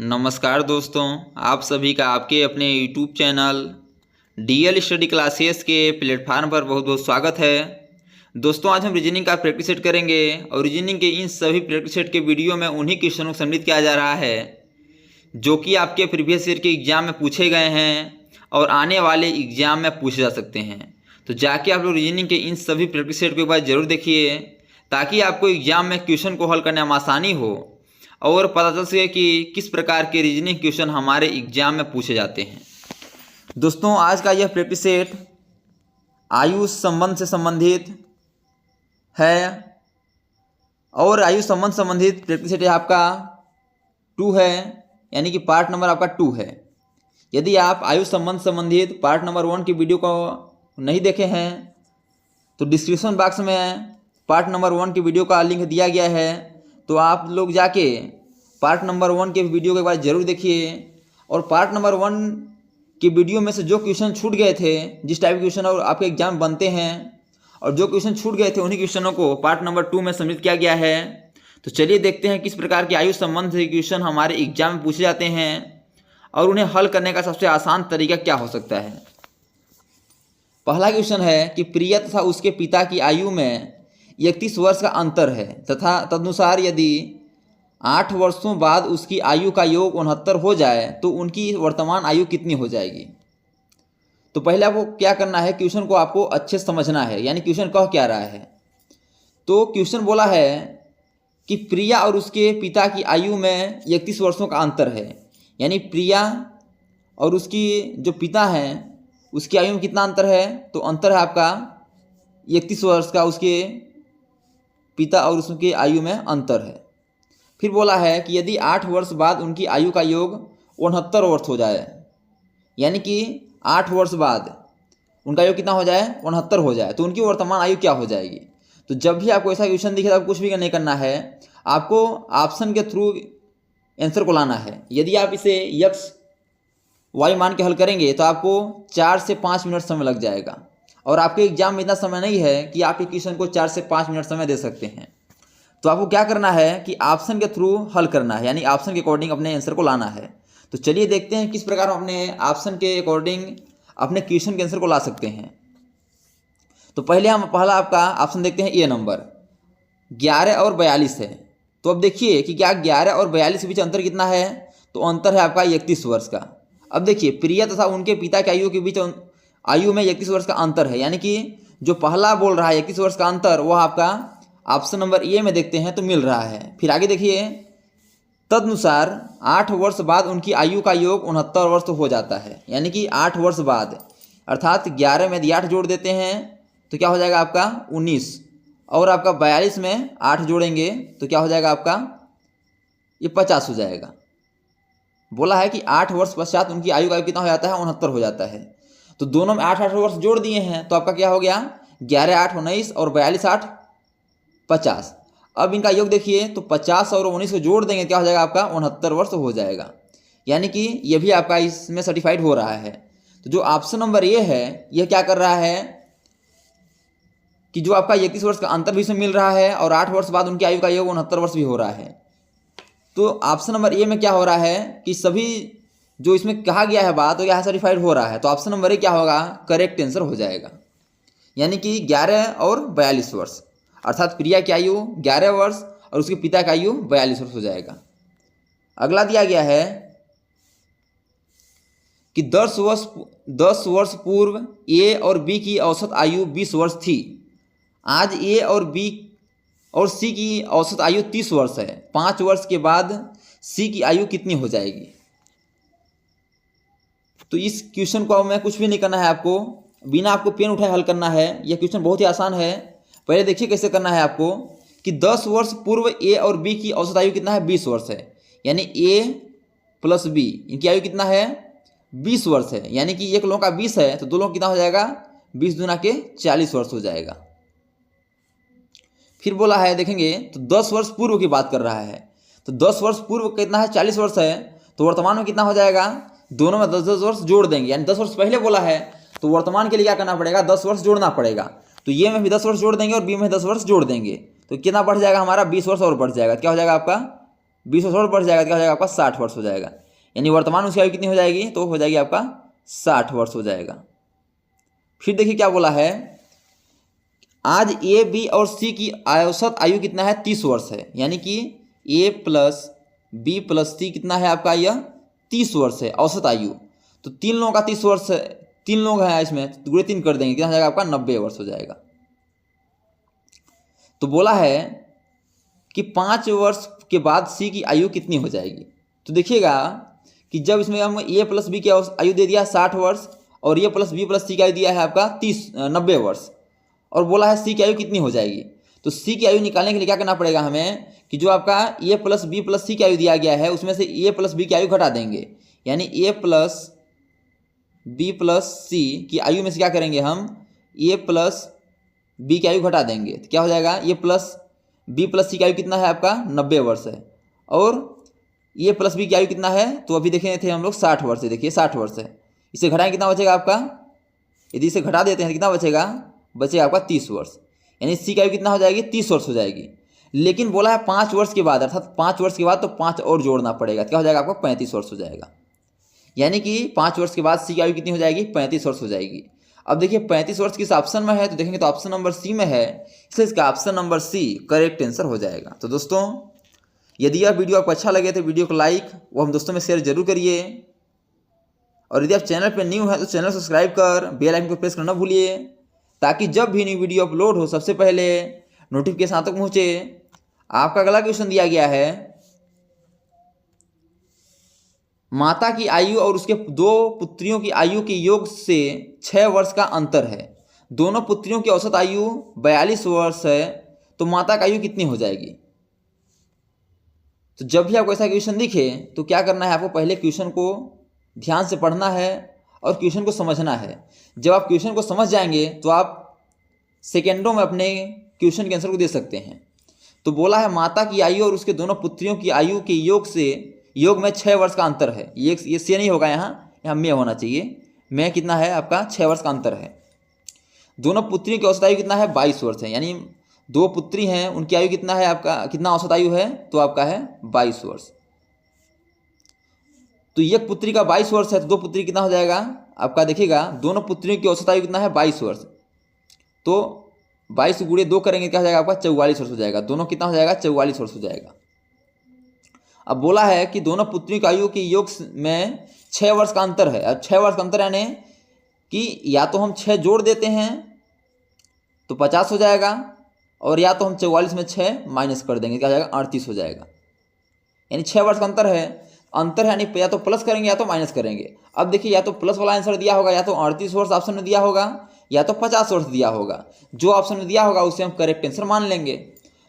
नमस्कार दोस्तों, आप सभी का आपके अपने YouTube channel DL study classes के प्लेटफार्म पर बहुत बहुत स्वागत है। दोस्तों, आज हम रीजनिंग का प्रैक्टिस सेट करेंगे और रीजनिंग के इन सभी प्रैक्टिस सेट के वीडियो में उन्हीं क्वेश्चनों को सम्मिलित किया जा रहा है जो कि आपके प्रीवियस ईयर के एग्जाम में पूछे गए हैं और आने वाले एग्जाम में पूछे जा सकते हैं। तो जाके आप लोग रीजनिंग के इन सभी प्रैक्टिस सेट को एक बार जरूर देखिए ताकि आपको एग्जाम में क्वेश्चन को हल करने में आसानी हो और पता चल सके कि किस प्रकार के रीजनिंग क्वेश्चन हमारे एग्जाम में पूछे जाते हैं। दोस्तों, आज का यह प्रैक्टिस सेट आयु संबंध से संबंधित है और आयु संबंध संबंधित प्रैक्टिस सेट आपका 2 है, यानी कि पार्ट नंबर आपका 2 है। यदि आप आयु संबंध संबंधित पार्ट नंबर 1 की वीडियो को नहीं देखे हैं तो डिस्क्रिप्शन बॉक्स में पार्ट नंबर 1 की वीडियो का लिंक दिया गया है, तो आप लोग जाके पार्ट नंबर 1 के वीडियो के बाद ज़रूर देखिए। और पार्ट नंबर 1 की वीडियो में से जो क्वेश्चन छूट गए थे, जिस टाइप के क्वेश्चन और आपके एग्जाम बनते हैं और जो क्वेश्चन छूट गए थे उन्हीं क्वेश्चनों को पार्ट नंबर 2 में सम्मिलित किया गया है। तो चलिए देखते हैं किस प्रकार के आयु संबंध से क्वेश्चन हमारे एग्जाम में पूछे जाते हैं और उन्हें हल करने का सबसे आसान तरीका क्या हो सकता है। पहला क्वेश्चन है कि प्रिया तथा उसके पिता की आयु में 31 वर्ष का अंतर है तथा तदनुसार यदि 8 वर्षों बाद उसकी आयु का योग 69 हो जाए तो उनकी वर्तमान आयु कितनी हो जाएगी। तो पहले आपको क्या करना है, क्वेश्चन को आपको अच्छे से समझना है, यानी क्वेश्चन कह क्या रहा है। तो क्वेश्चन बोला है कि प्रिया और उसके पिता की आयु में 31 वर्षों का अंतर है, यानी प्रिया और उसकी जो पिता हैं उसकी आयु में कितना अंतर है। तो अंतर है आपका 31 वर्ष का, उसके पिता और उसके आयु में अंतर है। फिर बोला है कि यदि 8 वर्ष बाद उनकी आयु का योग 69 वर्ष हो जाए, यानी कि 8 वर्ष बाद उनका योग कितना हो जाए, 69 हो जाए, तो उनकी वर्तमान आयु क्या हो जाएगी। तो जब भी आपको ऐसा क्वेश्चन दिखे तो आपको कुछ भी नहीं करना है, आपको ऑप्शन के थ्रू आंसर को लाना है। यदि आप इसे x y मान के हल करेंगे तो आपको 4 से 5 मिनट समय लग जाएगा और आपके एग्जाम में इतना समय नहीं है कि आप क्वेश्चन को 4 से 5 मिनट समय दे सकते हैं। तो आपको क्या करना है कि ऑप्शन के थ्रू हल करना है, यानी ऑप्शन के अकॉर्डिंग अपने आंसर को लाना है। तो चलिए देखते हैं किस प्रकार हम अपने ऑप्शन के अकॉर्डिंग अपने क्वेश्चन के आंसर को ला सकते हैं। तो पहला आपका ऑप्शन देखते हैं, ए नंबर 11 और 42 है। तो अब देखिए कि क्या 11 और 42 के बीच अंतर कितना है। तो अंतर है आपका 31 वर्ष का। अब देखिए प्रिया तथा उनके पिता की आयु के बीच आयु में 31 वर्ष का अंतर है, यानी कि जो पहला बोल रहा है 31 वर्ष का अंतर, वह आपका ऑप्शन नंबर ए में देखते हैं तो मिल रहा है। फिर आगे देखिए, तदनुसार 8 वर्ष बाद उनकी आयु का योग 69 वर्ष हो जाता है, यानी कि 8 वर्ष बाद, अर्थात 11 में यदि 8 जोड़ देते हैं तो क्या हो जाएगा आपका 19, और आपका 42 में 8 जोड़ेंगे तो क्या हो जाएगा आपका ये 50 हो जाएगा। बोला है कि 8 वर्ष पश्चात उनकी आयु का कितना हो जाता है, 69 हो जाता है। तो दोनों में 8 वर्ष जोड़ दिए हैं तो आपका क्या हो गया, 11 8 19 और 42 8 50। अब इनका योग देखिए तो 50 और 19 को जोड़ देंगे क्या हो जाएगा आपका 69 वर्ष हो जाएगा, यानी कि ये भी आपका इसमें सर्टिफाइड हो रहा है। तो जो ऑप्शन नंबर ए है यह क्या कर रहा है कि जो आपका 31 वर्ष का अंतर भी इसमें मिल रहा है और 8 वर्ष बाद उनकी आयु का योग 69 वर्ष भी हो रहा है। तो ऑप्शन नंबर ए में क्या हो रहा है कि सभी जो इसमें कहा गया है बात, तो यहाँ सर्टिफाइड हो रहा है। तो ऑप्शन नंबर ए क्या होगा, करेक्ट आंसर हो जाएगा, यानी कि 11 और 42 वर्ष, अर्थात प्रिया की आयु 11 वर्ष और उसके पिता की आयु 42 वर्ष हो जाएगा। अगला दिया गया है कि 10 वर्ष पूर्व ए और बी की औसत आयु 20 वर्ष थी। आज ए और बी और सी की औसत आयु 30 वर्ष है। 5 वर्ष के बाद सी की आयु कितनी हो जाएगी। तो इस क्वेश्चन को मैं कुछ भी नहीं करना है, आपको बिना आपको पेन उठाए हल करना है। यह क्वेश्चन बहुत ही आसान है। पहले देखिए कैसे करना है आपको कि 10 वर्ष पूर्व ए और बी की औसत आयु कितना है, 20 वर्ष है, यानी ए प्लस बी इनकी आयु कितना है, 20 वर्ष है, यानी कि एक लोगों का 20 है तो दो लोगों कितना हो जाएगा, 20 दूना के 40 वर्ष हो जाएगा। फिर बोला है देखेंगे तो 10 वर्ष पूर्व की बात कर रहा है, तो 10 वर्ष पूर्व कितना है, 40 वर्ष है, तो वर्तमान में कितना हो जाएगा, दोनों में 10-10 वर्ष जोड़ देंगे, यानी 10 वर्ष पहले बोला है तो वर्तमान के लिए क्या करना पड़ेगा, 10 वर्ष जोड़ना पड़ेगा। तो ये में भी 10 वर्ष जोड़ देंगे और बी में 10 वर्ष जोड़ देंगे तो कितना बढ़ जाएगा हमारा, 20 वर्ष और बढ़ जाएगा। क्या हो जाएगा आपका 20 वर्ष और बढ़ जाएगा तो क्या हो जाएगा आपका 60 वर्ष हो जाएगा। यानी वर्तमान उसकी आयु कितनी हो जाएगी, तो हो जाएगी आपका 60 वर्ष हो जाएगा। फिर देखिए क्या बोला है, आज ए बी और सी की औसत आयु कितना है, 30 वर्ष है। यानी कि ए प्लस बी प्लस सी कितना है आपका, यह 30 वर्ष है औसत आयु। तो तीन लोगों का 30 वर्ष है, 3 लोग हैं इसमें, तो गुणे 3 कर देंगे, कितना हो जाएगा आपका 90 वर्ष हो जाएगा। तो बोला है कि 5 वर्ष के बाद सी की आयु कितनी हो जाएगी। तो देखिएगा कि जब इसमें हम ए प्लस बी की आयु दे दिया 60 वर्ष और ए प्लस बी प्लस सी की आयु दिया है आपका 90 वर्ष, और बोला है सी की आयु कितनी हो जाएगी। तो सी की आयु निकालने के लिए क्या करना पड़ेगा हमें कि जो आपका ए प्लस बी प्लस सी की आयु दिया गया है उसमें से ए प्लस बी की आयु घटा देंगे। यानी ए प्लस बी प्लस सी की आयु में से क्या करेंगे हम, ए प्लस बी की आयु घटा देंगे। तो क्या हो जाएगा, ए प्लस बी प्लस सी की आयु कितना है आपका 90 वर्ष है, और ए प्लस बी की आयु कितना है, तो अभी देखे थे हम लोग 60 वर्ष है। देखिए 60 वर्ष है, इसे घटाएं कितना बचेगा आपका, यदि इसे घटा देते हैं कितना बचेगा, बचेगा आपका 30 वर्ष। यानी सी की आयु कितना हो जाएगी, 30 वर्ष हो जाएगी। लेकिन बोला है 5 वर्ष के बाद, अर्थात 5 वर्ष के बाद तो 5 और जोड़ना पड़ेगा, क्या हो जाएगा आपको 35 वर्ष हो जाएगा। यानी कि 5 वर्ष के बाद सी की आयु कितनी हो जाएगी, 35 वर्ष हो जाएगी। अब देखिए 35 वर्ष किस ऑप्शन में है, तो देखेंगे तो ऑप्शन नंबर सी में है, इसलिए इसका option number C correct answer हो जाएगा। तो दोस्तों यदि यह वीडियो आपको अच्छा लगे तो वीडियो को लाइक वो हम दोस्तों में शेयर जरूर करिए, और यदि आप चैनल पर न्यू है तो चैनल सब्सक्राइब कर बेल आइकन को प्रेस करना भूलिए, ताकि जब भी न्यू वीडियो अपलोड हो सबसे पहले नोटिफिकेशन आप तक पहुँचे। आपका अगला क्वेश्चन दिया गया है, माता की आयु और उसके 2 पुत्रियों की आयु के योग से 6 वर्ष का अंतर है। दोनों पुत्रियों की औसत आयु 42 वर्ष है, तो माता की आयु कितनी हो जाएगी। तो जब भी आपको ऐसा क्वेश्चन दिखे तो क्या करना है, आपको पहले क्वेश्चन को ध्यान से पढ़ना है और क्वेश्चन को समझना है। जब आप क्वेश्चन को समझ जाएंगे तो आप सेकेंडों में अपने क्वेश्चन के आंसर को दे सकते हैं। तो बोला है माता की आयु और उसके दोनों पुत्रियों की आयु के योग में 6 वर्ष का अंतर है। ये से नहीं होगा, यहाँ में होना चाहिए। में कितना है आपका 6 वर्ष का अंतर है। दोनों पुत्रियों की औसत आयु कितना है 22 वर्ष है। यानी 2 पुत्री हैं, उनकी आयु कितना है आपका, कितना औसत आयु है, तो आपका है 22 वर्ष। तो एक पुत्री का 22 वर्ष है, तो 2 पुत्री कितना हो जाएगा आपका, देखिएगा दोनों पुत्रियों की औसत आयु कितना है 22 वर्ष, तो 22 गुणे 2 करेंगे क्या हो जाएगा आपका 44 वर्ष हो जाएगा। दोनों कितना हो जाएगा 44 वर्ष हो जाएगा। अब बोला है कि दोनों पुत्रियों की आयु के योग में 6 वर्ष का अंतर है। अब 6 वर्ष का अंतर यानी कि या तो हम 6 जोड़ देते हैं तो 50 हो जाएगा, और या तो हम 44 में 6 माइनस कर देंगे, क्या हो जाएगा 38 हो जाएगा। यानी 6 वर्ष का अंतर है यानी या तो प्लस करेंगे या तो माइनस करेंगे। अब देखिए या तो प्लस वाला आंसर दिया होगा, या तो 38 वर्ष ऑप्शन में दिया होगा, या तो 50 वर्ष दिया होगा। जो ऑप्शन में दिया होगा उसे हम करेक्ट आंसर मान लेंगे।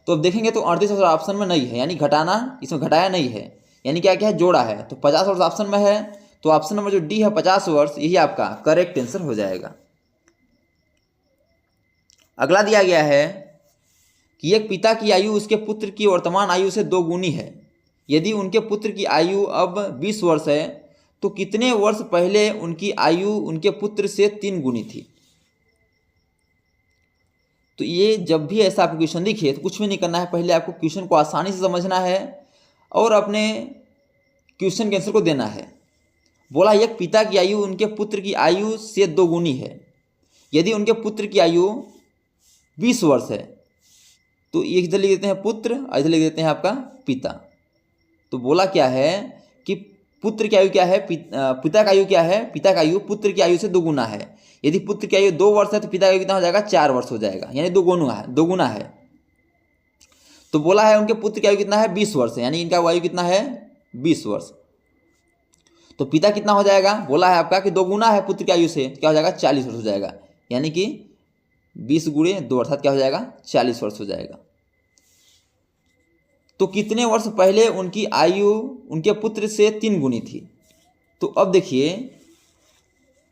तो अब देखेंगे तो 38 वर्ष ऑप्शन में नहीं है, यानी घटाना, इसमें घटाया नहीं है, यानी क्या क्या है जोड़ा है। तो 50 वर्ष ऑप्शन में है, तो ऑप्शन नंबर जो डी है 50 वर्ष, यही आपका करेक्ट आंसर हो जाएगा। अगला दिया गया है कि एक पिता की आयु उसके पुत्र की वर्तमान आयु से 2 गुनी है। यदि उनके पुत्र की आयु अब 20 वर्ष है तो कितने वर्ष पहले उनकी आयु उनके पुत्र से 3 गुनी थी। तो ये जब भी ऐसा आपको क्वेश्चन दिखे तो कुछ भी नहीं करना है, पहले आपको क्वेश्चन को आसानी से समझना है और अपने क्वेश्चन के आंसर को देना है। बोला एक पिता की आयु उनके पुत्र की आयु से 2 गुनी है। यदि उनके पुत्र की आयु 20 वर्ष है तो ये इधर लिख देते हैं पुत्र और इधर लिख देते हैं आपका पिता। तो बोला क्या है कि पुत्र की आयु क्या है, पिता का आयु क्या है, पिता का आयु पुत्र की आयु से 2 गुना है। यदि पुत्र की आयु 2 वर्ष है तो पिता का आयु कितना हो जाएगा 4 वर्ष हो जाएगा, यानी 2 गुना है। तो बोला है उनके पुत्र की आयु कितना है 20 वर्ष है, यानी इनका आयु कितना है 20 वर्ष। तो पिता कितना हो जाएगा, बोला है आपका कि 2 गुना है पुत्र की आयु से, क्या हो जाएगा 40 वर्ष हो जाएगा, यानी कि 20 गुणे 2 अर्थात क्या हो जाएगा 40 वर्ष हो जाएगा। तो कितने वर्ष पहले उनकी आयु उनके पुत्र से 3 गुनी थी। तो अब देखिए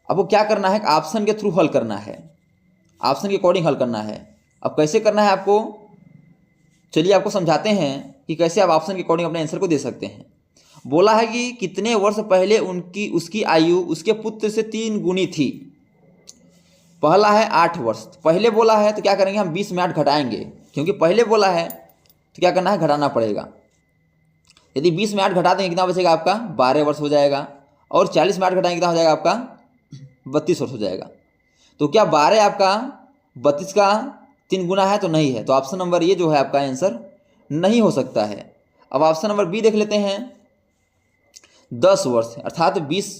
अब वो क्या करना है, ऑप्शन के थ्रू हल करना है, ऑप्शन के अकॉर्डिंग हल करना है। अब कैसे करना है आपको, चलिए आपको समझाते हैं कि कैसे आप ऑप्शन के अकॉर्डिंग अपने आंसर को दे सकते हैं। बोला है कि कितने वर्ष पहले उसकी आयु उसके पुत्र से 3 गुनी थी। पहला है 8 वर्ष, पहले बोला है तो क्या करेंगे हम 20 में 8 घटाएंगे, क्योंकि पहले बोला है तो क्या करना है घटाना पड़ेगा। यदि 20 में 8 घटा देंगे कितना बचेगा आपका 12 वर्ष हो जाएगा, और 40 में 8 घटाएंगे कितना हो जाएगा आपका 32 वर्ष हो जाएगा। तो क्या 12 आपका 32 का 3 गुना है? तो नहीं है, तो ऑप्शन नंबर ये जो है आपका आंसर नहीं हो सकता है। अब ऑप्शन नंबर बी देख लेते हैं, 10 वर्ष, अर्थात 20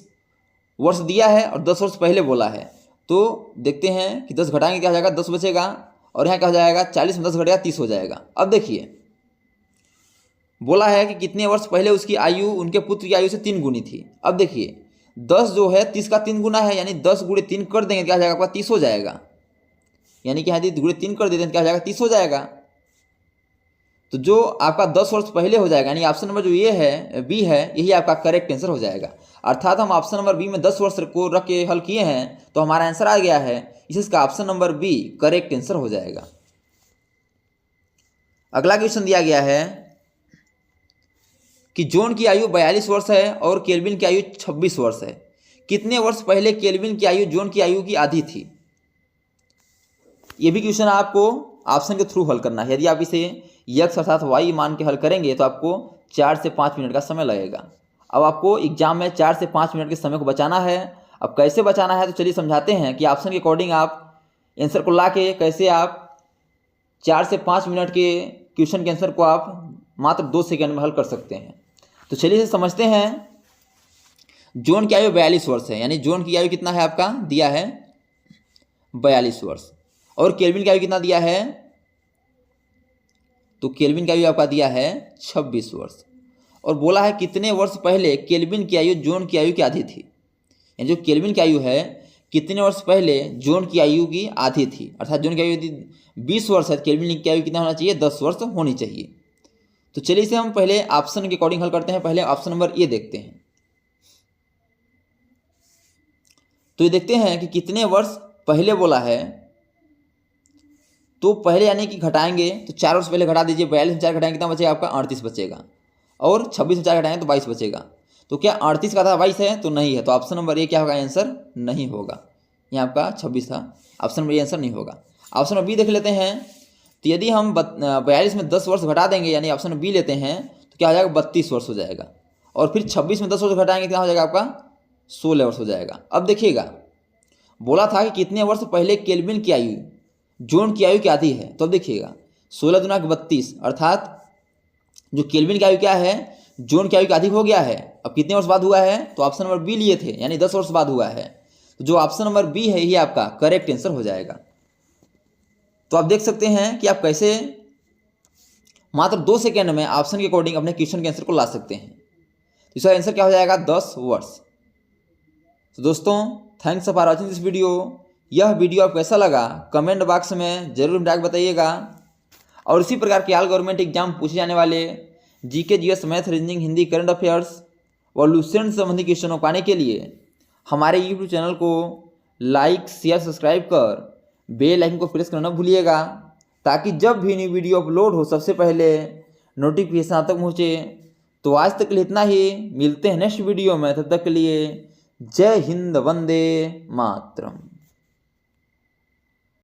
वर्ष दिया है और 10 वर्ष पहले बोला है। तो देखते हैं कि 10 घटाएंगे क्या हो जाएगा 10 बचेगा, और यहाँ क्या हो जाएगा 40 में 10 घटेगा 30 हो जाएगा। अब देखिए बोला है कि कितने वर्ष पहले उसकी आयु उनके पुत्र की आयु से 3 गुनी थी। अब देखिए 10 जो है 30 का 3 गुना है, यानी 10 गुणे 3 कर देंगे क्या हो जाएगा आपका 30 हो जाएगा, यानी कि यदि गुणे 3 कर देते हैं क्या हो जाएगा 30 हो जाएगा। तो जो आपका 10 वर्ष पहले हो जाएगा, यानी ऑप्शन नंबर जो ये है बी है, यही आपका करेक्ट आंसर हो जाएगा। अर्थात हम ऑप्शन नंबर बी में 10 वर्ष को रख के हल किए हैं तो हमारा आंसर आ गया है, इसका option number B correct answer हो जाएगा। अगला क्वेश्चन दिया गया है कि जॉन की आयु 42 वर्ष है और केल्विन की आयु 26 वर्ष है। कितने वर्ष पहले केल्विन की आयु जॉन की आयु की आधी थी? ये भी क्वेश्चन आपको ऑप्शन के थ्रू हल करना है। यदि आप इसे यक्स अर्थात वाई मान के हल करेंगे तो आपको 4 से 5 मिनट का समय लगेगा। अब आपको एग्जाम में 4 से 5 मिनट के समय को बचाना है। अब कैसे बचाना है तो चलिए समझाते हैं कि ऑप्शन के अकॉर्डिंग आप आंसर को ला के कैसे आप 4 से 5 मिनट के क्वेश्चन के आंसर को आप मात्र 2 सेकंड में हल कर सकते हैं। तो चलिए इसे समझते हैं। जॉन की आयु 42 वर्ष है, यानी जॉन की आयु कितना है आपका दिया है 42 वर्ष, और केल्विन की आयु कितना दिया है, तो केल्विन की आयु आपका दिया है 26 वर्ष, और बोला है कितने वर्ष पहले केल्विन की आयु जॉन की आयु की आधी थी। यानी जो केल्विन की आयु है कितने वर्ष पहले जॉन की आयु की आधी थी, अर्थात जॉन की आयु यदि 20 वर्ष है तो केल्विन की आयु कितना होना चाहिए 10 वर्ष होनी चाहिए। तो चलिए इसे हम पहले ऑप्शन के अकॉर्डिंग हल करते हैं। पहले ऑप्शन नंबर ए देखते हैं। तो ये देखते हैं कि कितने वर्ष पहले बोला है, तो पहले यानी कि घटाएंगे तो 4 वर्ष पहले घटा दीजिए, 42 में 4 घटाएंगे कितना बचेगा आपका 38 बचेगा, और 26 में 4 घटाएंगे तो 22 बचेगा। तो क्या 38 का था 22 है? तो नहीं है, तो ऑप्शन नंबर ए क्या होगा आंसर नहीं होगा। यहाँ आपका 26 था, ऑप्शन नंबर ए आंसर नहीं होगा। ऑप्शन नंबर बी देख लेते हैं। तो यदि हम 42 में 10 वर्ष घटा देंगे, यानी ऑप्शन बी लेते हैं, तो क्या हो जाएगा 32 वर्ष हो जाएगा, और फिर 26 में 10 वर्ष घटाएंगे कितना हो जाएगा आपका 16 वर्ष हो जाएगा। अब देखिएगा बोला था कि कितने वर्ष पहले केल्विन की आयु जॉन की आयु की आधी है। तो अब देखिएगा 16 दुना 32, अर्थात जो केल्विन की आयु क्या है जॉन की आयु की आधी हो गया है। अब कितने वर्ष बाद हुआ है? तो ऑप्शन नंबर बी लिए थे, यानी 10 वर्ष बाद हुआ है। तो जो ऑप्शन नंबर बी है ये आपका करेक्ट आंसर हो जाएगा। तो आप देख सकते हैं कि आप कैसे मात्र 2 सेकेंड में ऑप्शन के अकॉर्डिंग अपने क्वेश्चन के आंसर को ला सकते हैं। तो इसका आंसर क्या हो जाएगा 10 वर्ष। तो दोस्तों thanks for watching this video. यह वीडियो आपको कैसा लगा कमेंट बॉक्स में जरूर डाक बताइएगा, और इसी प्रकार के ऑल गवर्नमेंट एग्जाम पूछे जाने वाले GK, GS, math, reasoning, Hindi, current affairs और लुसेंट संबंधी क्वेश्चन को पाने के लिए हमारे यूट्यूब चैनल को लाइक, शेयर, सब्सक्राइब कर बेल आइकन को प्रेस करना न भूलिएगा, ताकि जब भी न्यू वीडियो अपलोड हो सबसे पहले नोटिफिकेशन आप तक पहुँचे। तो आज तक के लिए इतना ही, मिलते हैं नेक्स्ट वीडियो में, तब तक के लिए जय हिंद, वंदे मातरम।